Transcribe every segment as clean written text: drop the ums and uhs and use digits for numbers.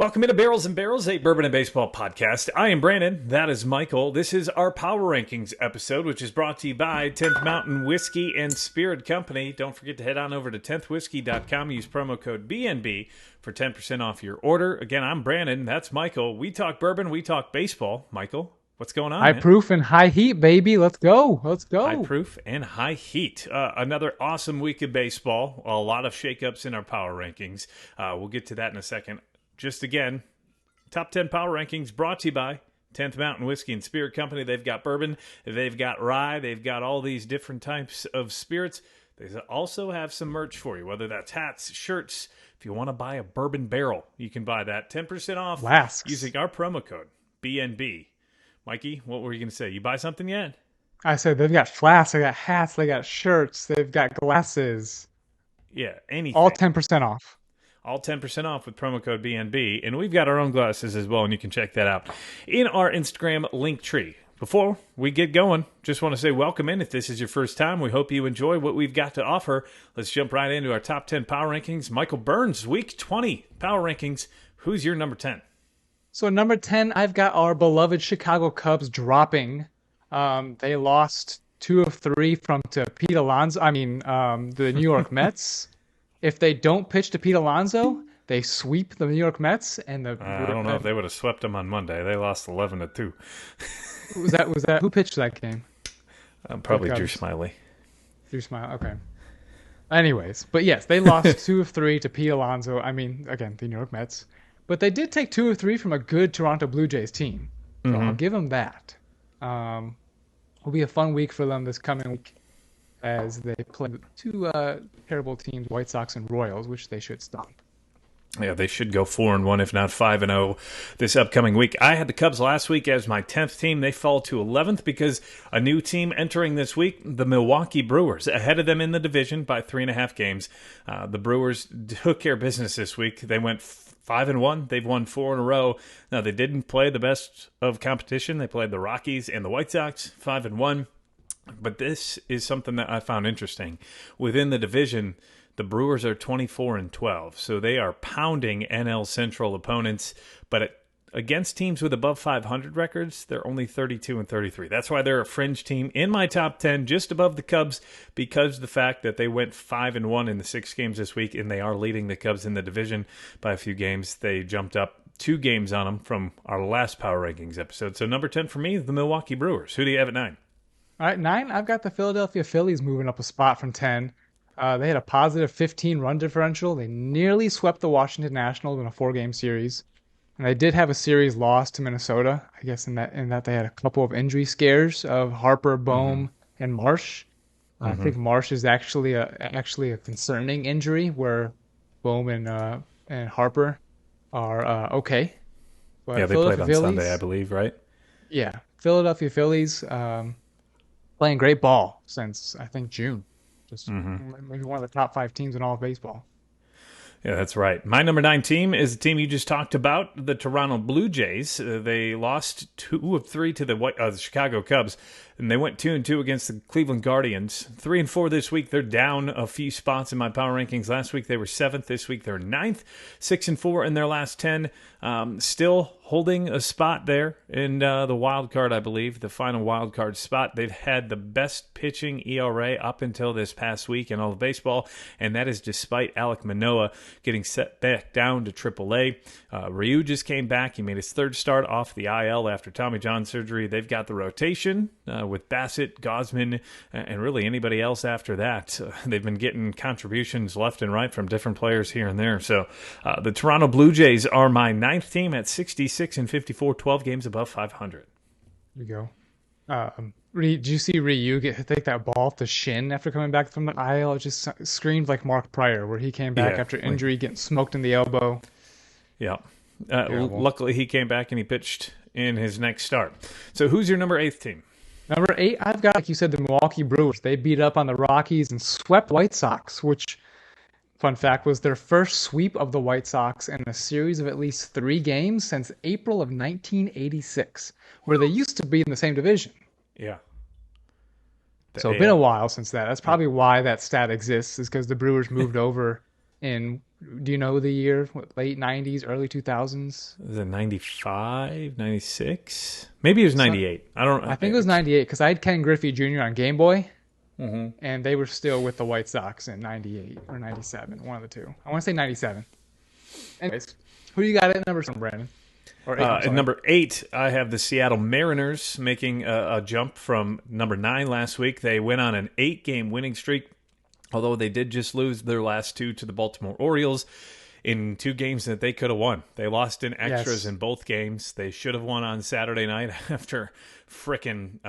Welcome into Barrels and Barrels, a bourbon and baseball podcast. I am Brandon. That is Michael. This is our Power Rankings episode, which is brought to you by 10th Mountain Whiskey and Spirit Company. Don't forget to head on over to 10thwhiskey.com. Use promo code BNB for 10% off your order. Again, I'm Brandon. That's Michael. We talk bourbon. We talk baseball. Michael, what's going on, High man? proof and high heat, baby. Let's go. Let's go. High proof and high heat. Another awesome week of baseball. A lot of shakeups in our Power Rankings. We'll get to that in a second. Just again, top 10 power rankings brought to you by 10th Mountain Whiskey and Spirit Company. They've got bourbon, they've got rye, they've got all these different types of spirits. They also have some merch for you, whether that's hats, shirts. If you want to buy a bourbon barrel, you can buy that. 10% off Flasks. using our promo code, BNB. Mikey, what were you going to say? You buy something yet? I said they've got flasks, they got hats, they got shirts, they've got glasses. Yeah, anything. All 10% off. All 10% off with promo code BNB. And we've got our own glasses as well, and you can check that out in our Instagram link tree. Before we get going, just want to say welcome in. If this is your first time, we hope you enjoy what we've got to offer. Let's jump right into our top 10 power rankings. Michael Burns, week 20 power rankings. Who's your number 10? So number 10, I've got our beloved Chicago Cubs dropping. They lost 2 of 3 to Pete Alonso. The New York Mets. If they don't pitch to Pete Alonso, they sweep the New York Mets. And I don't know if they would have swept them on Monday. They lost 11-2. Was that who pitched that game? Probably Drew Smiley. Drew Smiley. Okay. Anyways, but yes, they lost 2 of 3 to Pete Alonso. Again, the New York Mets. But they did take 2 of 3 from a good Toronto Blue Jays team. So I'll give them that. It'll be a fun week for them this coming week as they play 2 terrible teams, White Sox and Royals, which they should stop. Yeah, they should go 4-1, if not 5-0 this upcoming week. I had the Cubs last week as my 10th team. They fall to 11th because a new team entering this week, the Milwaukee Brewers, ahead of them in the division by 3.5 games. The Brewers took care of business this week. They went 5-1. They've won 4 in a row. Now, they didn't play the best of competition. They played the Rockies and the White Sox, 5-1. But this is something that I found interesting. Within the division, the Brewers are 24-12, so they are pounding NL Central opponents. But against teams with above 500 records, they're only 32-33. That's why they're a fringe team in my top 10, just above the Cubs, because of the fact that they went 5-1 in the 6 games this week, and they are leading the Cubs in the division by a few games. They jumped up 2 games on them from our last Power Rankings episode. So number 10 for me, the Milwaukee Brewers. Who do you have at 9? All right, 9, I've got the Philadelphia Phillies moving up a spot from 10. They had a positive 15 run differential. They nearly swept the Washington Nationals in a 4-game series. And they did have a series loss to Minnesota, I guess in that they had a couple of injury scares of Harper, Bohm, and Marsh. I think Marsh is actually a concerning injury where Bohm and Harper are okay. But Yeah, they played on Sunday, I believe, right? Yeah, Philadelphia Phillies playing great ball since, I think, June. Just maybe one of the top 5 teams in all of baseball. Yeah, that's right. My number 9 team is the team you just talked about, the Toronto Blue Jays. They lost 2 of 3 to the Chicago Cubs, and they went 2-2 against the Cleveland Guardians. 3-4 this week. They're down a few spots in my power rankings. Last week they were 7th. This week they're 9th. 6-4 in their last 10. Still holding a spot there in the wild card, I believe, the final wild card spot. They've had the best pitching ERA up until this past week in all of baseball, and that is despite Alek Manoah getting set back down to AAA. Ryu just came back. He made his 3rd start off the IL after Tommy John surgery. They've got the rotation with Bassett, Gosman, and really anybody else after that. They've been getting contributions left and right from different players here and there. So the Toronto Blue Jays are my 9th team at 66-54, 12 games above 500. There you go. Did you see Ryu take that ball off the shin after coming back from the IL? It just screamed like Mark Pryor, where he came back after injury, getting smoked in the elbow. Yeah. Luckily, he came back and he pitched in his next start. So who's your number 8th team? Number 8, I've got, like you said, the Milwaukee Brewers. They beat up on the Rockies and swept White Sox, which, fun fact, was their first sweep of the White Sox in a series of at least 3 games since April of 1986, where they used to be in the same division. Yeah. So it's been a while since that. That's probably why that stat exists, is because the Brewers moved over in Do you know the year? What, late 90s, early 2000s? Was it 95, 96? Maybe it was So 98. I don't. I think it was 98 because I had Ken Griffey Jr. on Game Boy, Mm-hmm. and they were still with the White Sox in 98 or 97, one of the two. I want to say 97. Anyways, who you got at number 7, Brandon? Or 8, I'm At sorry. number 8, I have the Seattle Mariners making a jump from number 9 last week. They went on an 8-game winning streak, although they did just lose their last 2 to the Baltimore Orioles in 2 games that they could have won. They lost in extras Yes. in both games. They should have won on Saturday night after frickin'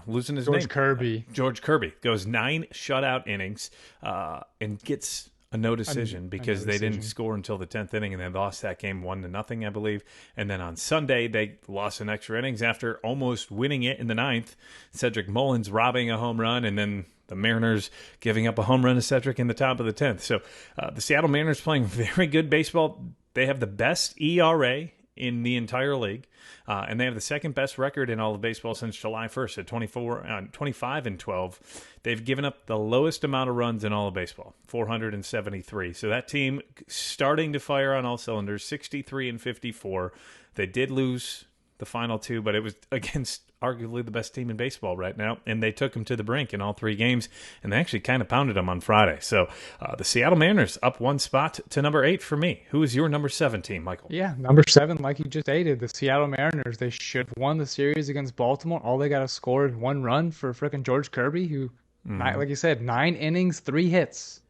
losing his George name. Kirby. George Kirby goes 9 shutout innings and gets a no decision because they didn't score until the 10th inning, and they lost that game 1-0, I believe. And then on Sunday, they lost an extra innings after almost winning it in the 9th. Cedric Mullins robbing a home run, and then the Mariners giving up a home run to Cedric in the top of the 10th. So the Seattle Mariners playing very good baseball. They have the best ERA in the entire league, and they have the second best record in all of baseball since July 1st at 25-12. They've given up the lowest amount of runs in all of baseball, 473. So that team starting to fire on all cylinders, 63-54. They did lose the final 2, but it was against arguably the best team in baseball right now, and they took them to the brink in all 3 games, and they actually kind of pounded them on Friday. So the Seattle Mariners up 1 spot to number 8 for me. Who is your number 7 team, Michael? Yeah, number 7, like you just stated, the Seattle Mariners. They should have won the series against Baltimore. All they got to score is 1 run for frickin' George Kirby, who, like you said, 9 innings, 3 hits.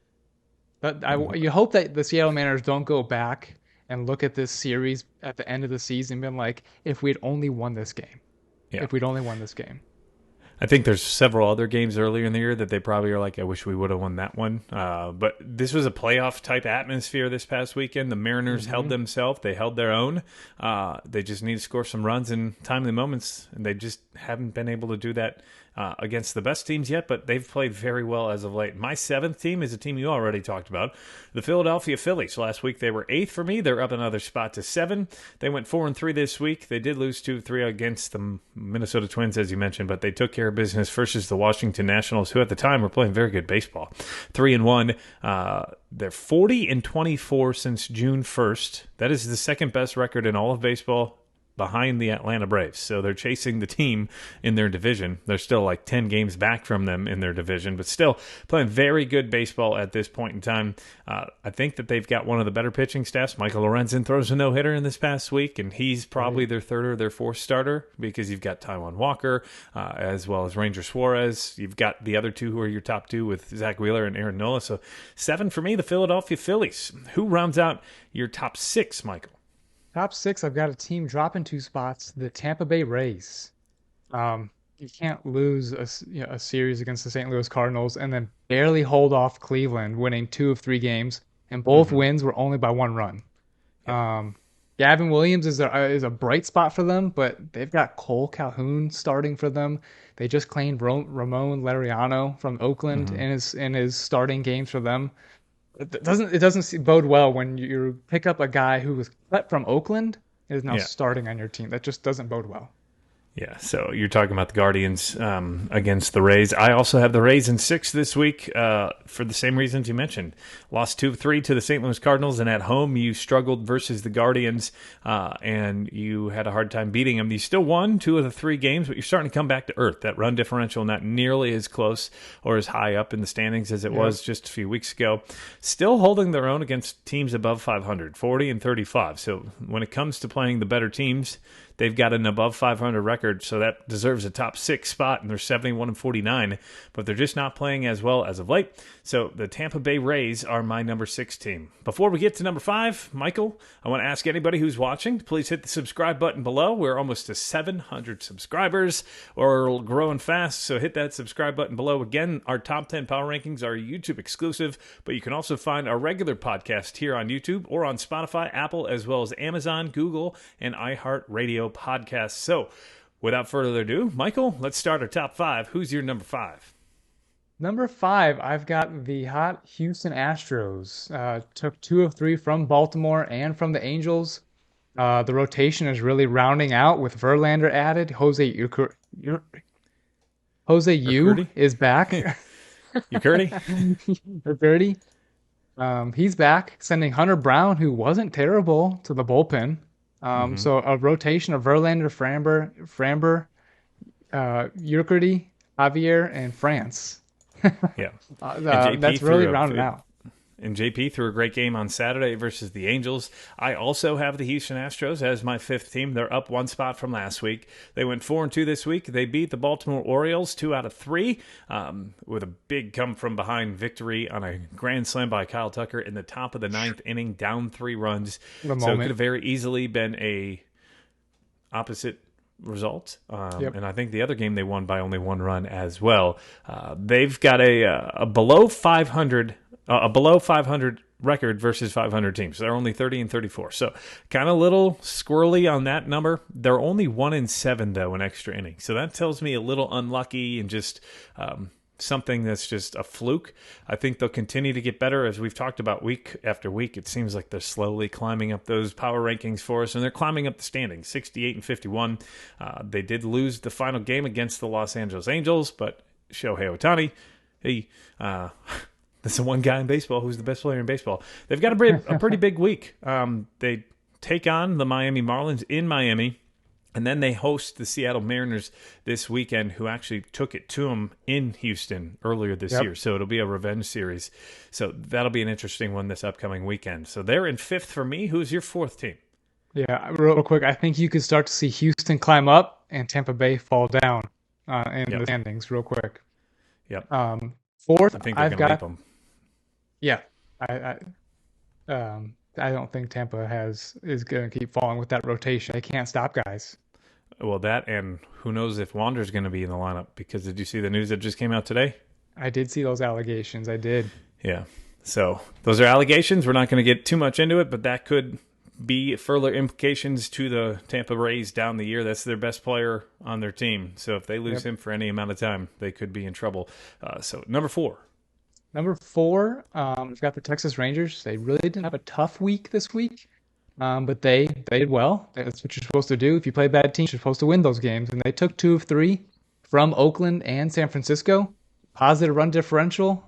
But you hope that the Seattle Mariners don't go back and look at this series at the end of the season and be like, if we'd only won this game. Yeah. If we'd only won this game. I think there's several other games earlier in the year that they probably are like, I wish we would have won that one. But this was a playoff type atmosphere this past weekend. The Mariners held themselves. They held their own. They just need to score some runs in timely moments, and they just haven't been able to do that against the best teams yet, but they've played very well as of late. My 7th team is a team you already talked about, the Philadelphia Phillies. Last week they were 8th for me. They're up another spot to 7. They went 4-3 this week. They did lose 2-3 against the Minnesota Twins, as you mentioned, but they took care of business versus the Washington Nationals, who at the time were playing very good baseball. 3-1. They're 40-24 since June 1st. That is the second best record in all of baseball, behind the Atlanta Braves. So they're chasing the team in their division. They're still like 10 games back from them in their division, but still playing very good baseball at this point in time. I think that they've got one of the better pitching staffs. Michael Lorenzen throws a no-hitter in this past week, and he's probably their 3rd or their 4th starter because you've got Taijuan Walker as well as Ranger Suarez. You've got the other 2 who are your top 2 with Zach Wheeler and Aaron Nola. So 7 for me, the Philadelphia Phillies. Who rounds out your top 6, Michael? Top 6, I've got a team dropping 2 spots, the Tampa Bay Rays. You can't lose a series against the St. Louis Cardinals and then barely hold off Cleveland, winning 2 of 3 games, and both wins were only by 1 run. Gavin Williams is a bright spot for them, but they've got Cole Calhoun starting for them. They just claimed Ramon Laureano from Oakland in his starting games for them. It doesn't bode well when you pick up a guy who was cut from Oakland and is now starting on your team. That just doesn't bode well. Yeah, so you're talking about the Guardians against the Rays. I also have the Rays in 6 this week for the same reasons you mentioned. Lost 2-3 to the St. Louis Cardinals, and at home you struggled versus the Guardians, and you had a hard time beating them. You still won 2 of the 3 games, but you're starting to come back to earth. That run differential not nearly as close or as high up in the standings as it was just a few weeks ago. Still holding their own against teams above 500, 40-35. So when it comes to playing the better teams, they've got an above 500 record, so that deserves a top 6 spot, and they're 71-49, but they're just not playing as well as of late. So the Tampa Bay Rays are my number 6 team. Before we get to number 5, Michael, I want to ask anybody who's watching to please hit the subscribe button below. We're almost to 700 subscribers. We're growing fast, so hit that subscribe button below. Again, our top 10 power rankings are YouTube exclusive, but you can also find our regular podcast here on YouTube or on Spotify, Apple, as well as Amazon, Google, and iHeartRadio podcasts. So without further ado, Michael, let's start our top 5. Who's your number 5? Number 5, I've got the hot Houston Astros. Took 2 of 3 from Baltimore and from the Angels. The rotation is really rounding out with Verlander added. Jose Yu Urquidy? is back. Urquidy? Urquidy. He's back, sending Hunter Brown, who wasn't terrible, to the bullpen. Hmm. So a rotation of Verlander, Framber, Urquidy, Javier, and France. Yeah. And JP That's really threw rounded a out. And JP threw a great game on Saturday versus the Angels. I also have the Houston Astros as my fifth team. They're up one spot from last week. They went 4-2 this week. They beat the Baltimore Orioles 2 out of 3 with a big come from behind victory on a grand slam by Kyle Tucker in the top of the ninth inning, down 3 runs. The So it could moment. have very easily been a opposite result. Yep. And I think the other game they won by only 1 run as well. They've got a below 500 a below 500 record versus 500 teams. They're only 30-34. So kind of little squirrely on that number. They're only 1-7 though in extra innings. So that tells me a little unlucky and just something that's just a fluke. I think they'll continue to get better as we've talked about week after week. It seems like they're slowly climbing up those power rankings for us, and they're climbing up the standings, 68-51. They did lose the final game against the Los Angeles Angels, but Shohei Ohtani, he that's the one guy in baseball who's the best player in baseball. They've got a pretty big week. They take on the Miami Marlins in Miami, and then they host the Seattle Mariners this weekend, who actually took it to them in Houston earlier this Yep. year. So it'll be a revenge series. So that'll be an interesting one this upcoming weekend. So they're in fifth for me. Who's your fourth team? Yeah, real quick, I think you could start to see Houston climb up and Tampa Bay fall down in the Yep. standings real quick. Yep. Fourth, I think they're I've going to leap got them. yeah. I don't think Tampa is going to keep falling with that rotation. They can't stop guys. Well, that and who knows if Wander's going to be in the lineup, because did you see the news that just came out today? I did see those allegations. I did. Yeah. So those are allegations. We're not going to get too much into it, but that could be further implications to the Tampa Rays down the year. That's their best player on their team. So if they lose Yep. him for any amount of time, they could be in trouble. So number 4. Number four, we've got the Texas Rangers. They really didn't have a tough week this week, but they did well. That's what you're supposed to do. If you play bad teams, you're supposed to win those games. And they took 2 of 3 from Oakland and San Francisco. Positive run differential.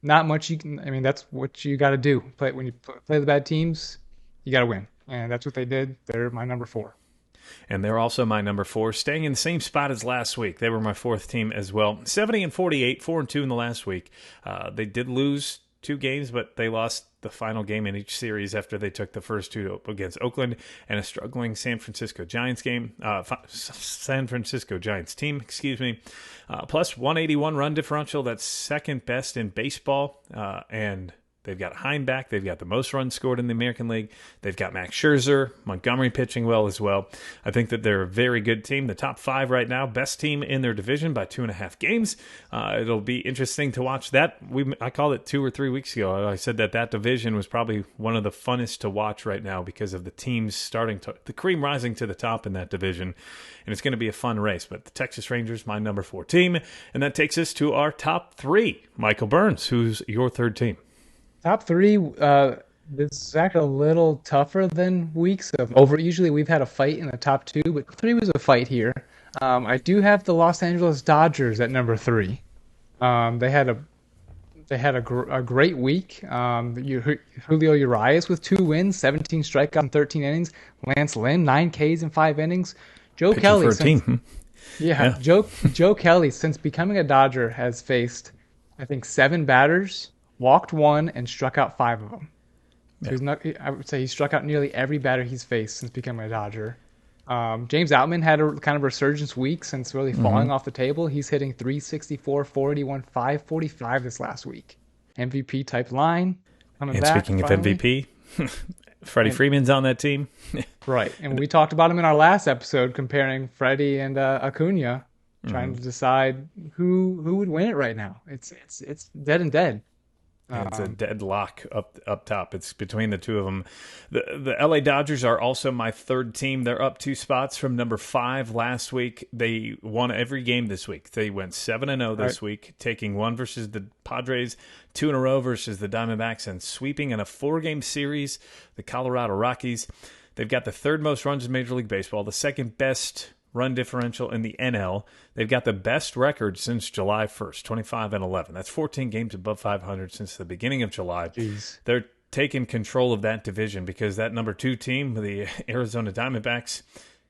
Not much you can. I mean, that's what you got to do. Play when you play the bad teams, you got to win, and that's what they did. They're my number 4. And they're also my number 4, staying in the same spot as last week. They were my fourth team as well. 70-48, 4-2 in the last week. They did lose 2 games, but they lost the final game in each series after they took the first 2 against Oakland and a struggling San Francisco Giants game. San Francisco Giants team, excuse me. Plus 181 run differential. That's second best in baseball. And they've got Heim back. They've got the most runs scored in the American League. They've got Max Scherzer, Montgomery pitching well as well. I think that they're a very good team. The top 5 right now, best team in their division by 2.5 games. It'll be interesting to watch that. I called it 2 or 3 weeks ago. I said that division was probably one of the funnest to watch right now because of the teams the cream rising to the top in that division. And it's going to be a fun race. But the Texas Rangers, my number 4 team. And that takes us to our top 3. Michael Burns, who's your third team? Top 3. This is actually a little tougher than weeks of over. Usually we've had a fight in the top 2, but 3 was a fight here. I do have the Los Angeles Dodgers at number 3. They had a great week. Julio Urias with 2 wins, 17 strikeouts in 13 innings. Lance Lynn 9 Ks in 5 innings. Joe Pitching Kelly for a since team. yeah, Joe Kelly since becoming a Dodger has faced I think 7 batters, walked 1, and struck out 5 of them. So he's not. I would say he struck out nearly every batter he's faced since becoming a Dodger. James Outman had a kind of resurgence week since really falling off the table. He's hitting 364, 481, 545 this last week. MVP type line coming And back. speaking of finally. MVP, Freddie Freeman's on that team. Right, and we talked about him in our last episode, comparing Freddie and Acuna, trying to decide who would win it right now. It's dead and dead. It's a deadlock up top. It's between the two of them. The LA Dodgers are also my third team. They're up 2 spots from number 5 last week. They won every game this week. They went 7-0 this week, taking 1 versus the Padres, 2 in a row versus the Diamondbacks, and sweeping in a 4-game series the Colorado Rockies. They've got the 3rd most runs in Major League Baseball, the 2nd best run differential in the NL. They've got the best record since July 1st, 25-11. That's 14 games above 500 since the beginning of July. Jeez. They're taking control of that division because that number 2 team, the Arizona Diamondbacks,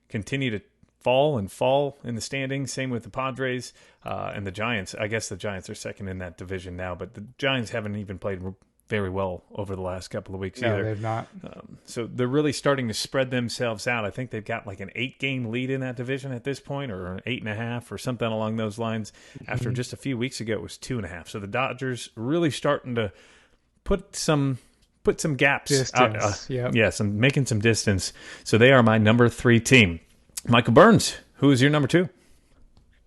continue to fall in the standings. Same with the Padres and the Giants. I guess the Giants are second in that division now, but the Giants haven't even played very well over the last couple of weeks either. No, they've not. So they're really starting to spread themselves out. I think they've got like an 8-game lead in that division at this point, or an 8.5 or something along those lines. After just a few weeks ago, it was 2.5. So the Dodgers really starting to put some gaps Distance, out. Making some distance. So they are my number 3 team. Michael Burns, who is your number 2?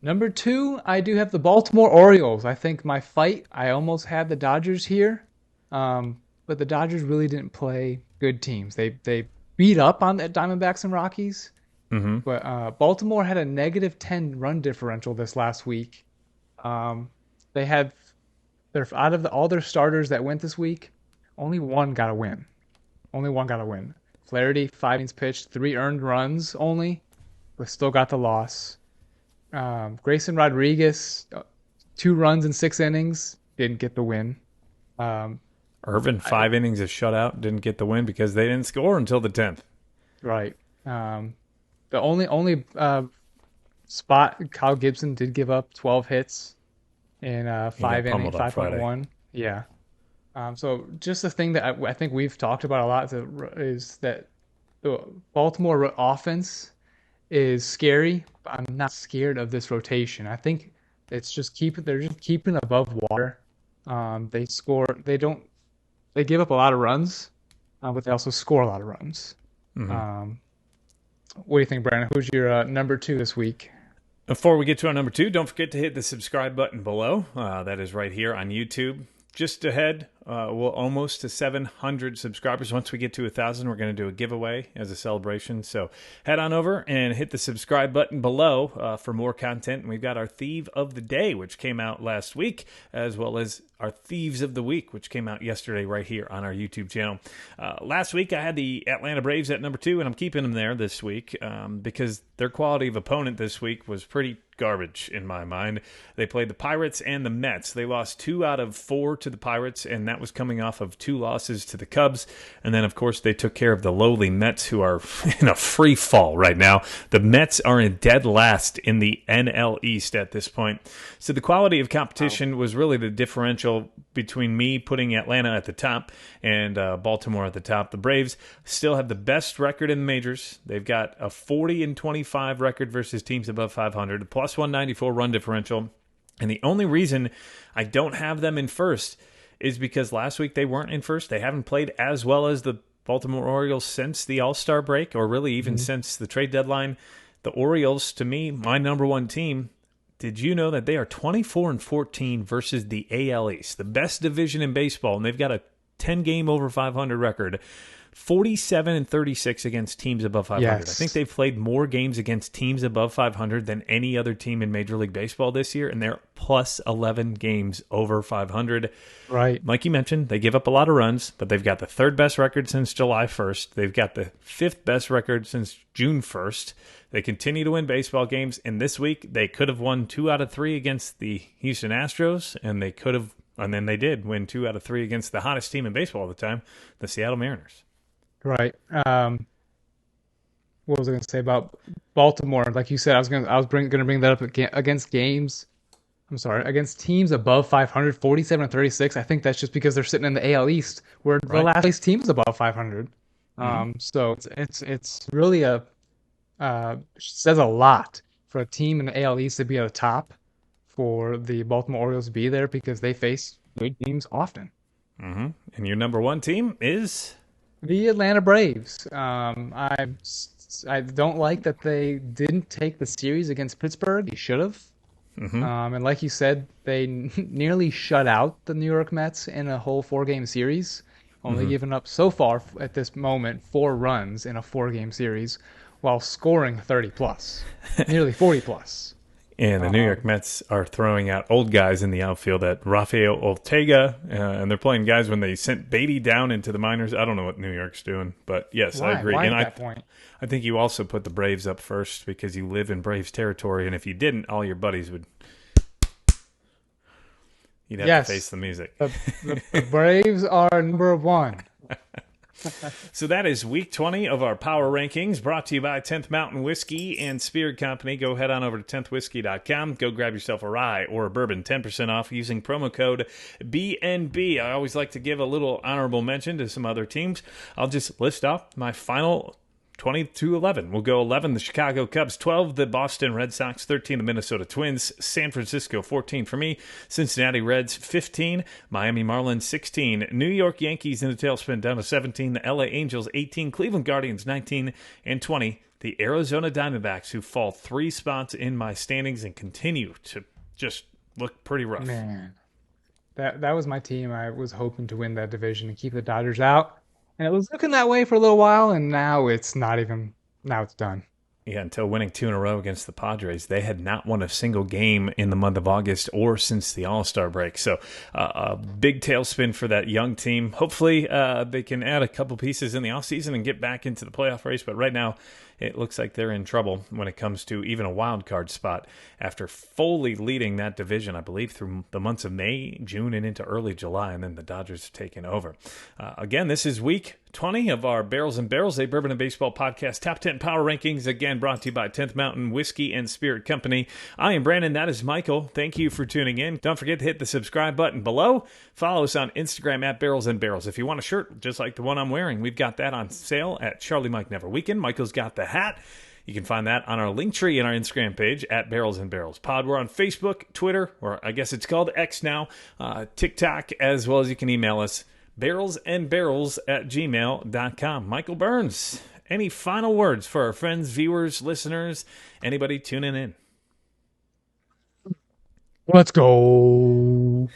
Number 2, I do have the Baltimore Orioles. I think I almost had the Dodgers here, but the Dodgers really didn't play good teams. They beat up on the Diamondbacks and Rockies, but Baltimore had a negative 10 run differential this last week. They had out of all their starters that went this week, only one got a win. Flaherty, 5 innings pitched, 3 earned runs only, but still got the loss. Grayson Rodriguez, 2 runs in 6 innings, didn't get the win. Irvin, 5 innings of shutout, didn't get the win because they didn't score until the 10th. Right. The only spot, Kyle Gibson did give up 12 hits in 5 innings, 5.1. Yeah. So just the thing that I think we've talked about a lot is that the Baltimore offense is scary, but I'm not scared of this rotation. I think they're just keeping above water. They give up a lot of runs, but they also score a lot of runs. What do you think, Brandon? Who's your number 2 this week? Before we get to our number 2, don't forget to hit the subscribe button below. That is right here on YouTube. Just ahead, we're almost to 700 subscribers. Once we get to 1,000, we're going to do a giveaway as a celebration. So head on over and hit the subscribe button below for more content. And we've got our Thief of the Day, which came out last week, as well as our Thieves of the Week, which came out yesterday right here on our YouTube channel. Last week, I had the Atlanta Braves at number 2, and I'm keeping them there this week because their quality of opponent this week was pretty garbage in my mind. They played the Pirates and the Mets. They lost 2 out of 4 to the Pirates, and that was coming off of 2 losses to the Cubs. And then, of course, they took care of the lowly Mets, who are in a free fall right now. The Mets are in dead last in the NL East at this point. So the quality of competition was really the differential between me putting Atlanta at the top and Baltimore at the top. The Braves still have the best record in the majors. They've got a 40-25 record versus teams above 500, a plus 194 run differential. And the only reason I don't have them in first is because last week they weren't in first. They haven't played as well as the Baltimore Orioles since the All-Star break, or really even since the trade deadline. The Orioles, to me, my number 1 team. Did you know that they are 24-14 versus the AL East, the best division in baseball, and they've got a 10-game over 500 record, 47-36 against teams above 500. Yes. I think they've played more games against teams above 500 than any other team in Major League Baseball this year, and they're plus 11 games over 500. Right. Like you mentioned, they give up a lot of runs, but they've got the 3rd best record since July 1st. They've got the 5th best record since June 1st. They continue to win baseball games, and this week they could have won 2 out of 3 against the Houston Astros, and then they did win 2 out of 3 against the hottest team in baseball at the time, the Seattle Mariners. Right. What was I going to say about Baltimore? Like you said, I was going to bring that up against teams above 500, 47-36. I think that's just because they're sitting in the AL East, where the last place team's above 500. So it's really says a lot for a team in the AL East to be at the top, for the Baltimore Orioles to be there, because they face good teams often. And your number 1 team is the Atlanta Braves. I don't like that they didn't take the series against Pittsburgh. They should have. And like you said, they nearly shut out the New York Mets in a whole 4-game series, only giving up so far at this moment 4 runs in a 4-game series, while scoring 30 plus, nearly 40 plus. And the New York Mets are throwing out old guys in the outfield at Rafael Ortega, and they're playing guys when they sent Beatty down into the minors. I don't know what New York's doing, but yes, I agree. Why And at that point? I think you also put the Braves up first because you live in Braves territory, and if you didn't, all your buddies would. You'd have to face the music. The Braves are number one. So that is week 20 of our power rankings, brought to you by 10th Mountain Whiskey and Spirit Company. Go head on over to 10thwhiskey.com. Go grab yourself a rye or a bourbon, 10% off using promo code BNB. I always like to give a little honorable mention to some other teams. I'll just list off my final 20 to 11. We'll go 11, the Chicago Cubs, 12, the Boston Red Sox, 13, the Minnesota Twins, San Francisco, 14 for me, Cincinnati Reds, 15, Miami Marlins, 16, New York Yankees in the tailspin down to 17, the LA Angels, 18, Cleveland Guardians, 19, and 20, the Arizona Diamondbacks, who fall 3 spots in my standings and continue to just look pretty rough. Man, that was my team. I was hoping to win that division and keep the Dodgers out. And it was looking that way for a little while, and now it's not even. Now it's done. Yeah, until winning 2 in a row against the Padres. They had not won a single game in the month of August or since the All-Star break. So a big tailspin for that young team. Hopefully they can add a couple pieces in the offseason and get back into the playoff race. But right now, it looks like they're in trouble when it comes to even a wild card spot after fully leading that division, I believe, through the months of May, June, and into early July, and then the Dodgers have taken over. Again, this is week 20 of our Barrels and Barrels, a Bourbon and Baseball podcast, Top 10 Power Rankings, again brought to you by 10th Mountain Whiskey and Spirit Company. I am Brandon, that is Michael. Thank you for tuning in. Don't forget to hit the subscribe button below. Follow us on Instagram at Barrels and Barrels. If you want a shirt just like the one I'm wearing, we've got that on sale at Charlie Mike Never Weekend. Michael's got the hat. You can find that on our link tree in our Instagram page at Barrels and Barrels Pod. We're on Facebook, Twitter, or I guess it's called X now, TikTok, as well as you can email us, barrelsandbarrels@gmail.com. Michael Burns, any final words for our friends, viewers, listeners, anybody tuning in? Let's go.